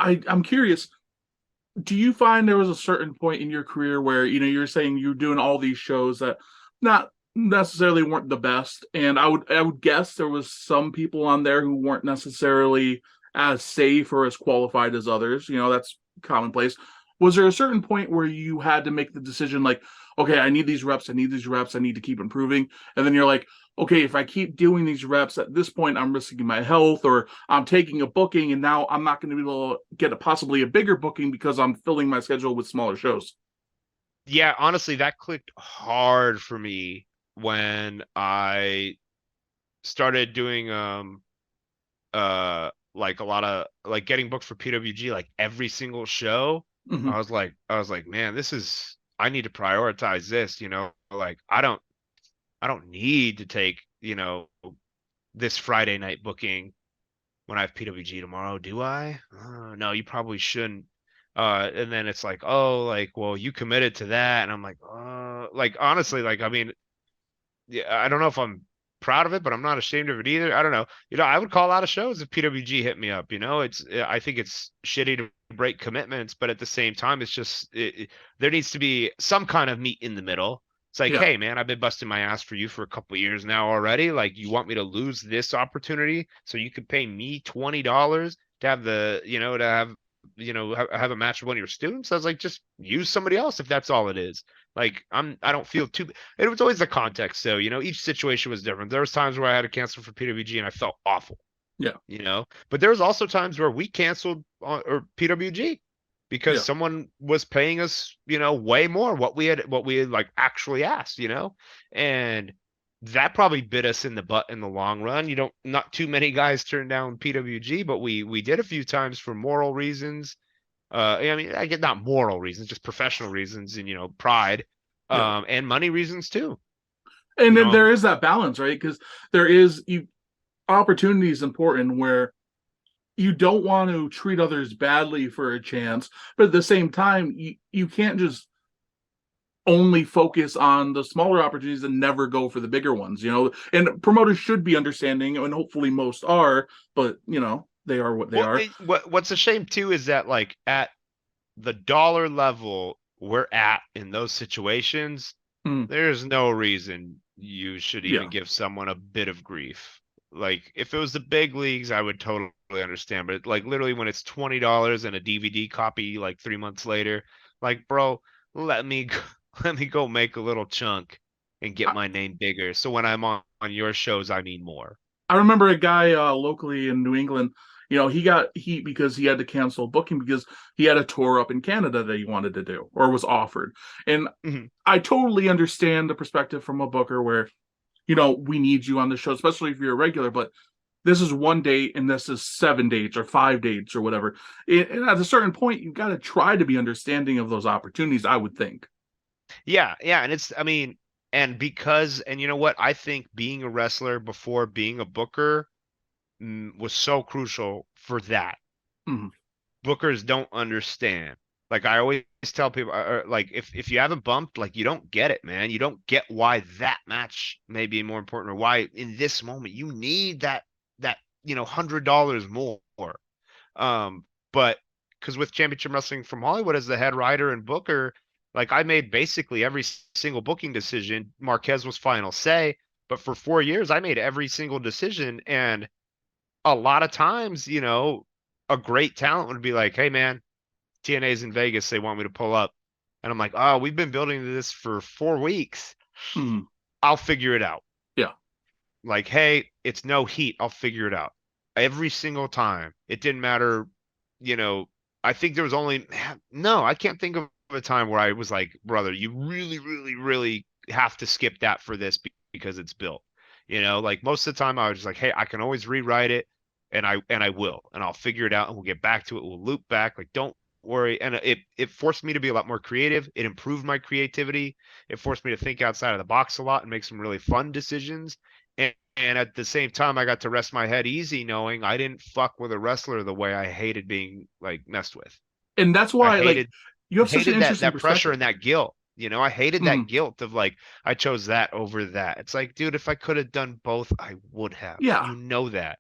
I'm curious, do you find there was a certain point in your career where, you're saying you're doing all these shows that not necessarily weren't the best, and I would guess there was some people on there who weren't necessarily as safe or as qualified as others. That's commonplace. Was there a certain point where you had to make the decision like, okay, I need these reps, I need these reps, I need to keep improving, and then you're like, okay, if I keep doing these reps at this point, I'm risking my health, or I'm taking a booking and now I'm not going to be able to get possibly a bigger booking because I'm filling my schedule with smaller shows. Yeah, honestly, that clicked hard for me when I started doing like a lot of like getting booked for PWG like every single show. Hmm. I was like, man, I need to prioritize this, like I don't need to take, this Friday night booking when I have PWG tomorrow, do I? No, you probably shouldn't. And then it's like, oh, like, well, you committed to that, and I'm like honestly, like, I mean, yeah, I don't know if I'm proud of it, but I'm not ashamed of it either. I don't know. I would call out of shows if PWG hit me up. I think it's shitty to break commitments, but at the same time, it's just there needs to be some kind of meet in the middle. It's like, Yeah. hey, man, I've been busting my ass for you for a couple of years now already. Like, you want me to lose this opportunity so you could pay me $20 to have to have, have a match with one of your students? I was like, just use somebody else if that's all it is. Like, I don't feel too. It was always the context. So, each situation was different. There was times where I had to cancel for PWG and I felt awful, Yeah. but there was also times where we canceled or PWG because Yeah. someone was paying us, way more what we had like actually asked, and that probably bit us in the butt in the long run. Not too many guys turned down PWG, but we did a few times for moral reasons. I mean, I get not moral reasons, just professional reasons and pride, Yeah. and money reasons too. And You then know, there is that balance, right? Because there is opportunity is important where you don't want to treat others badly for a chance, but at the same time, you can't just only focus on the smaller opportunities and never go for the bigger ones. And promoters should be understanding, and hopefully most are, but they are what they well, are. what's a shame too is that like at the dollar level we're at in those situations, Mm, there's no reason you should even yeah. give someone a bit of grief. Like if it was the big leagues, I would totally understand. But like literally when it's $20 and a DVD copy like 3 months later, like bro, let me go, let me go make a little chunk and get I, my name bigger. So when I'm on your shows, I mean more. I remember a guy locally in New England. He got heat because he had to cancel booking because he had a tour up in Canada that he wanted to do or was offered. And Mhm. I totally understand the perspective from a booker where, we need you on the show, especially if you're a regular, but this is one date and this is 7 dates or 5 dates or whatever. And at a certain point, you've got to try to be understanding of those opportunities, I would think. Yeah, yeah, and I mean, and because, and you know what? I think being a wrestler before being a booker was so crucial for that. Mhm. Bookers don't understand. Like I always tell people, like if you haven't bumped, like you don't get it, man. You don't get why that match may be more important, or why in this moment you need that $100 more. But because with Championship Wrestling from Hollywood as the head writer and booker, like I made basically every single booking decision. Marquez was final say, but for 4 years I made every single decision, and a lot of times, a great talent would be like, "Hey, man, TNA's in Vegas. They want me to pull up," and I'm like, "Oh, we've been building this for 4 weeks. Mhm. I'll figure it out." Yeah. Like, "Hey, it's no heat. I'll figure it out." Every single time, it didn't matter. You know, I think there was only no, I can't think of a time where I was like, "Brother, you really, really, really have to skip that for this because it's built." Like most of the time I was just like, "Hey, I can always rewrite it and I will, and I'll figure it out and we'll get back to it. We'll loop back. Like, don't worry." And it forced me to be a lot more creative. It improved my creativity. It forced me to think outside of the box a lot and make some really fun decisions. And at the same time, I got to rest my head easy knowing I didn't fuck with a wrestler the way I hated being like messed with. And that's I why, like, hated you have such an hated that interesting that pressure perspective. and that guilt. I hated that Mhm. guilt of like I chose that over that. It's like, dude, if I could have done both, I would have. Yeah. You know that.